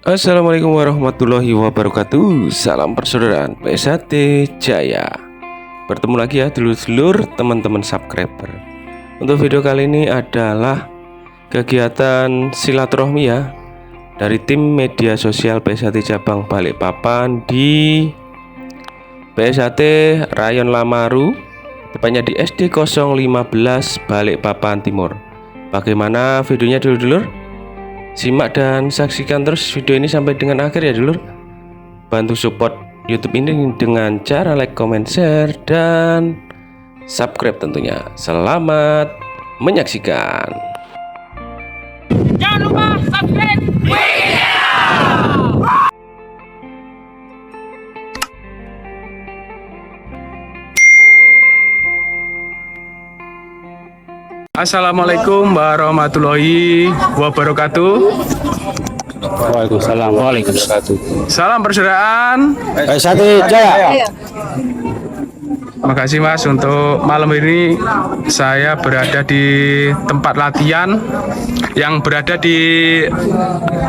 Assalamualaikum warahmatullahi wabarakatuh. Salam persaudaraan PSHT Jaya. Bertemu lagi ya dulur-dulur, teman-teman subscriber. Untuk video kali ini adalah kegiatan silaturahmi ya dari tim media sosial PSHT Cabang Balikpapan di PSHT Rayon Lamaru, tepatnya di SD 015 Balikpapan Timur. Bagaimana videonya dulur-dulur? Simak dan saksikan terus video ini sampai dengan akhir ya dulur. Bantu support YouTube ini dengan cara like, comment, share, dan subscribe tentunya. Selamat menyaksikan. Jangan lupa subscribe. Assalamualaikum warahmatullahi wabarakatuh. Waalaikumsalam warahmatullahi. Salam persaudaraan. PSHT Jaya. Terima kasih Mas, untuk malam ini saya berada di tempat latihan yang berada di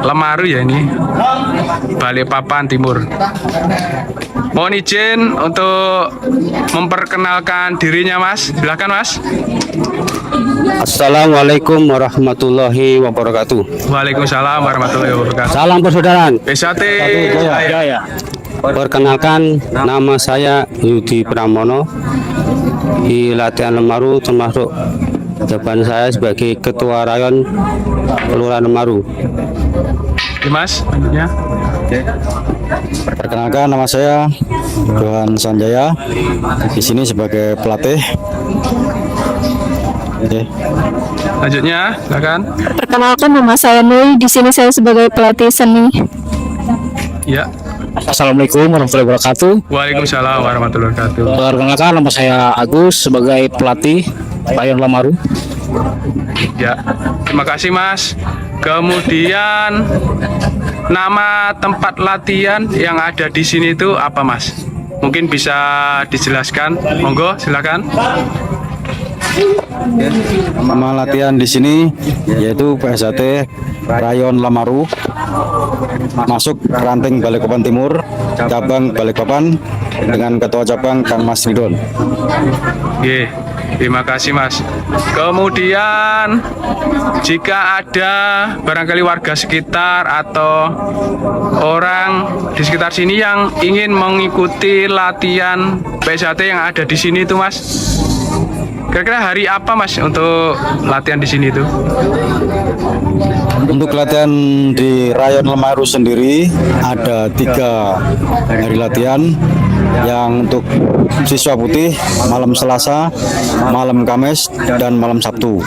Lamaru ya, ini Balikpapan Timur. Mohon izin untuk memperkenalkan dirinya Mas. Silakan Mas. Assalamualaikum warahmatullahi wabarakatuh. Waalaikumsalam warahmatullahi wabarakatuh. Salam persaudaraan. PSHT Jaya. Perkenalkan, nama saya Yudi Pramono. Di latihan Lamaru, termasuk jawaban saya sebagai Ketua Rayon Kelurahan Lamaru. Mas, ya. Perkenalkan, nama saya Johan Sanjaya. Di sini sebagai pelatih. Oke. Lanjutnya, silakan. Perkenalkan, nama saya Nui. Di sini saya sebagai pelatih seni. Ya. Assalamualaikum warahmatullahi wabarakatuh. Waalaikumsalam warahmatullahi wabarakatuh. Perkenalkan, nama saya Agus sebagai pelatih Rayon Lamaru. Ya, terima kasih Mas. Kemudian nama tempat latihan yang ada di sini itu apa Mas? Mungkin bisa dijelaskan. Monggo, silakan. Nama latihan di sini yaitu PSHT Rayon Lamaru, masuk ranting Balikpapan Timur, cabang Balikpapan, dengan ketua cabang Kang Mas Ridwan. Oke, terima kasih Mas. Kemudian jika ada barangkali warga sekitar atau orang di sekitar sini yang ingin mengikuti latihan PSHT yang ada di sini itu Mas, kira-kira hari apa Mas untuk latihan di sini itu? Untuk latihan di Rayon Lamaru sendiri ada 3 hari latihan. Yang untuk siswa putih malam Selasa, malam Kamis, dan malam Sabtu.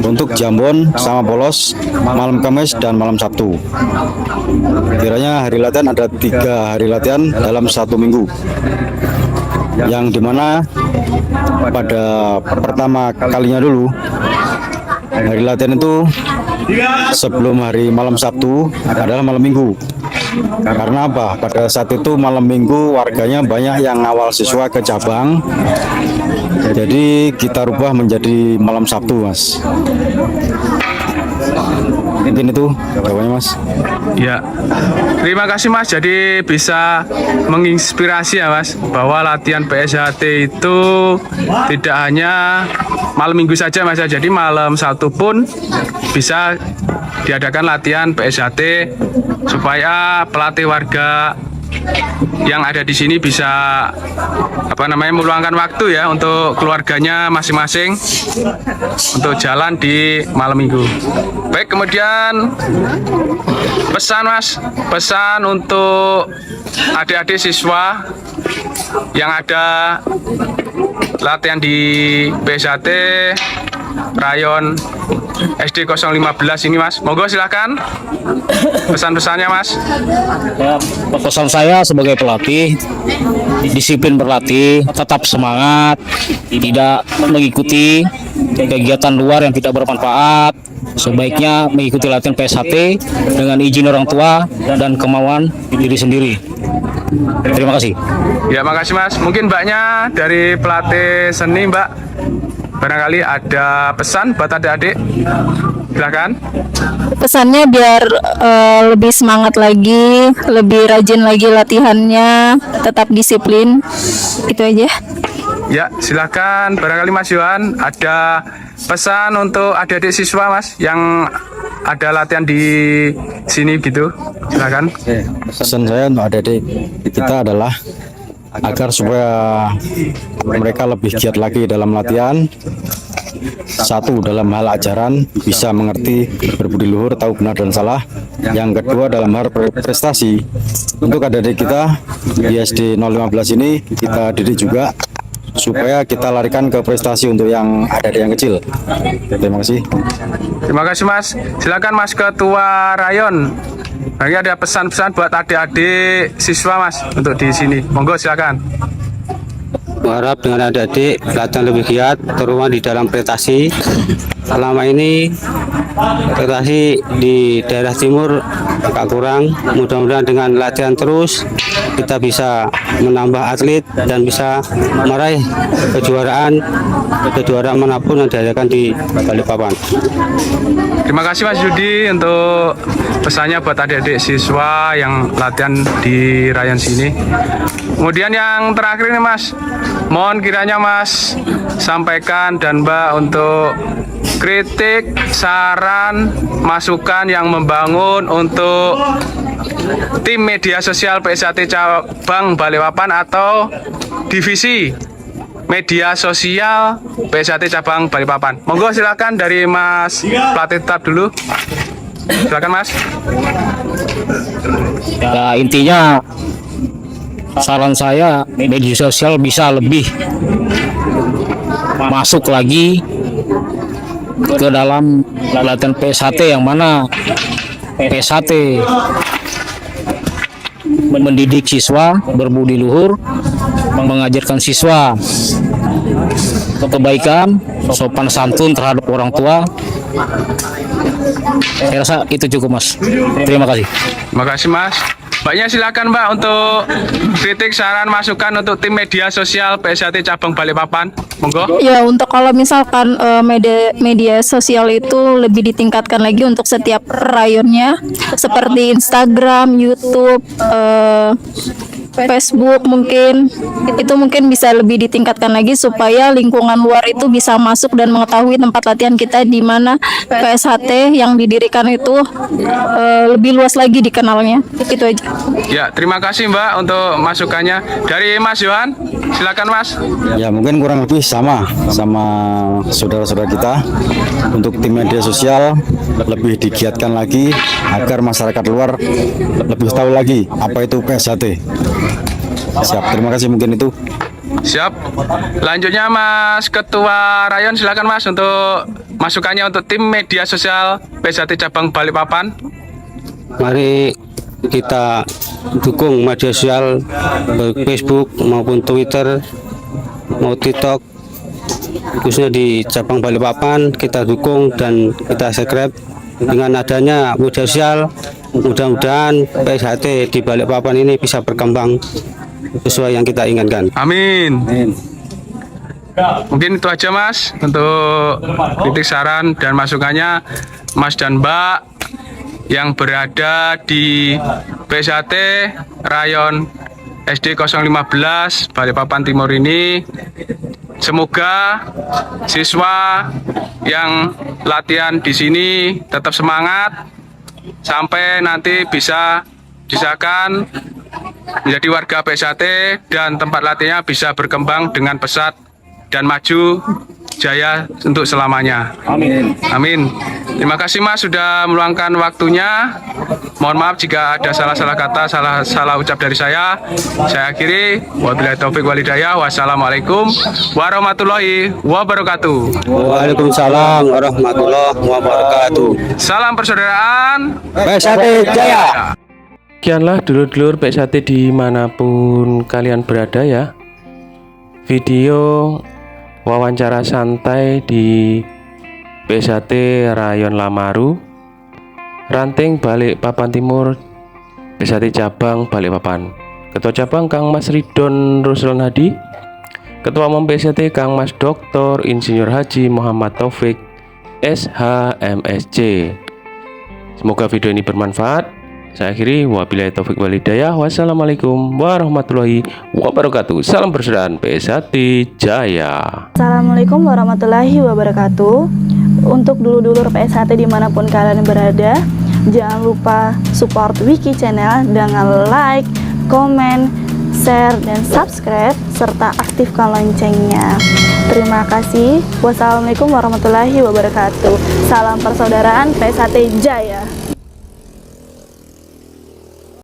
Untuk Jambon sama Polos malam Kamis dan malam Sabtu. Kiranya hari latihan ada 3 hari latihan dalam 1 minggu. Yang dimana pada pertama kalinya dulu hari latihan itu sebelum hari malam Sabtu adalah malam Minggu. Karena apa? Pada saat itu malam Minggu warganya banyak yang ngawal siswa ke cabang. Jadi kita rubah menjadi malam Sabtu, Mas. Mungkin itu jawabannya, Mas. Ya, terima kasih Mas. Jadi bisa menginspirasi ya Mas, bahwa latihan PSHT itu tidak hanya malam Minggu saja Mas. Jadi malam Sabtu pun bisa diadakan latihan PSHT supaya pelatih warga yang ada di sini bisa meluangkan waktu ya untuk keluarganya masing-masing untuk jalan di malam Minggu. Baik, kemudian pesan Mas, pesan untuk adik-adik siswa yang ada latihan di PSHT Rayon SD 015 ini Mas. Monggo silakan pesan-pesannya Mas. Ya, pesan saya sebagai pelatih, disiplin berlatih, tetap semangat, tidak mengikuti kegiatan luar yang tidak bermanfaat. Sebaiknya mengikuti latihan PSHT dengan izin orang tua dan kemauan diri sendiri. Terima kasih. Ya, makasih Mas. Mungkin Mbaknya dari pelatih seni, Mbak. Barangkali ada pesan buat adik-adik. Silakan. Pesannya biar lebih semangat lagi, lebih rajin lagi latihannya, tetap disiplin. Itu aja. Ya, silakan. Barangkali Mas Yohan ada pesan untuk adik-adik siswa Mas yang ada latihan di sini gitu. Silakan. Pesan saya untuk adik-adik kita adalah agar supaya mereka lebih giat lagi dalam latihan. Satu, dalam hal ajaran bisa mengerti, berbudi luhur, tahu benar dan salah. Yang kedua, dalam hal prestasi, untuk adik-adik kita di SD 015 ini kita didik juga supaya kita larikan ke prestasi untuk yang adik-adik yang kecil. Terima kasih. Terima kasih Mas. Silakan Mas Ketua Rayon. Bagi ada pesan-pesan buat adik-adik siswa Mas untuk di sini. Monggo silakan. Berharap dengan adik-adik latihan lebih giat, terutama di dalam prestasi. Selama ini prestasi di daerah timur agak kurang. Mudah-mudahan dengan latihan terus kita bisa menambah atlet dan bisa meraih kejuaraan manapun yang diadakan di Balikpapan. Terima kasih Mas Yudi untuk pesannya buat adik-adik siswa yang latihan di Rayon sini. Kemudian yang terakhir ini Mas, mohon kiranya Mas sampaikan dan Mbak untuk kritik, saran, masukan yang membangun untuk tim media sosial PSAT Cabang Balikpapan atau divisi media sosial PSAT Cabang Balikpapan. Monggo silakan dari Mas pelatih tetap dulu. Silakan Mas. Ya, intinya saran saya media sosial bisa lebih masuk lagi ke dalam latihan PSAT, yang mana PSAT mendidik siswa berbudi luhur, mengajarkan siswa kebaikan, sopan santun terhadap orang tua. Saya rasa itu cukup Mas. Terima kasih. Terima kasih Mas. Mbaknya silakan Mbak untuk kritik, saran, masukan untuk tim media sosial PSAT Cabang Balikpapan. Monggo. Ya, untuk kalau misalkan media sosial itu lebih ditingkatkan lagi untuk setiap rayonnya, seperti Instagram, YouTube, Facebook mungkin itu mungkin bisa lebih ditingkatkan lagi supaya lingkungan luar itu bisa masuk dan mengetahui tempat latihan kita di mana PSHT yang didirikan itu lebih luas lagi dikenalnya. Itu aja. Ya, terima kasih Mbak untuk masukannya. Dari Mas Yohan, silakan Mas. Ya, mungkin kurang lebih sama saudara-saudara kita. Untuk tim media sosial lebih digiatkan lagi agar masyarakat luar lebih tahu lagi apa itu PSHT. Siap, terima kasih, mungkin itu. Siap. Lanjutnya Mas Ketua Rayon, silakan Mas untuk masukannya untuk tim media sosial PSAT Cabang Balikpapan. Mari kita dukung media sosial baik Facebook maupun Twitter maupun TikTok, khususnya di cabang Balikpapan. Kita dukung dan kita subscribe. Dengan adanya media sosial, mudah-mudahan PSHT di Balikpapan ini bisa berkembang sesuai yang kita inginkan. Amin. Mungkin itu aja Mas untuk kritik, saran, dan masukannya Mas dan Mbak yang berada di PSAT Rayon SD 015 Balikpapan Timur ini. Semoga siswa yang latihan di sini tetap semangat sampai nanti bisa disahkan menjadi warga PSAT dan tempat latihannya bisa berkembang dengan pesat dan maju jaya untuk selamanya. Amin. Amin. Terima kasih Mas sudah meluangkan waktunya. Mohon maaf jika ada salah-salah kata, salah ucap dari saya. Saya akhiri. Wabillahi taufik wal hidayah. Wassalamualaikum warahmatullahi wabarakatuh. Waalaikumsalam warahmatullahi wabarakatuh. Salam persaudaraan. PSAT Jaya. Sekianlah dulur-dulur PSAT dimanapun kalian berada ya. Video wawancara santai di PSAT Rayon Lamaru, Ranting Balikpapan Timur, PSAT Cabang Balikpapan. Ketua Cabang Kang Mas Ridon Ruslan Hadi, Ketua Umum PSAT Kang Mas Dr. Insinyur Haji Muhammad Taufik SHMSC. Semoga video ini bermanfaat. Saya akhiri, wabillahi taufik wal hidayah. Wassalamualaikum warahmatullahi wabarakatuh. Salam persaudaraan PSHT Jaya. Assalamualaikum warahmatullahi wabarakatuh. Untuk dulur-dulur PSHT dimanapun kalian berada, jangan lupa support Wiki Channel dengan like, komen, share, dan subscribe, serta aktifkan loncengnya. Terima kasih. Wassalamualaikum warahmatullahi wabarakatuh. Salam persaudaraan PSHT Jaya.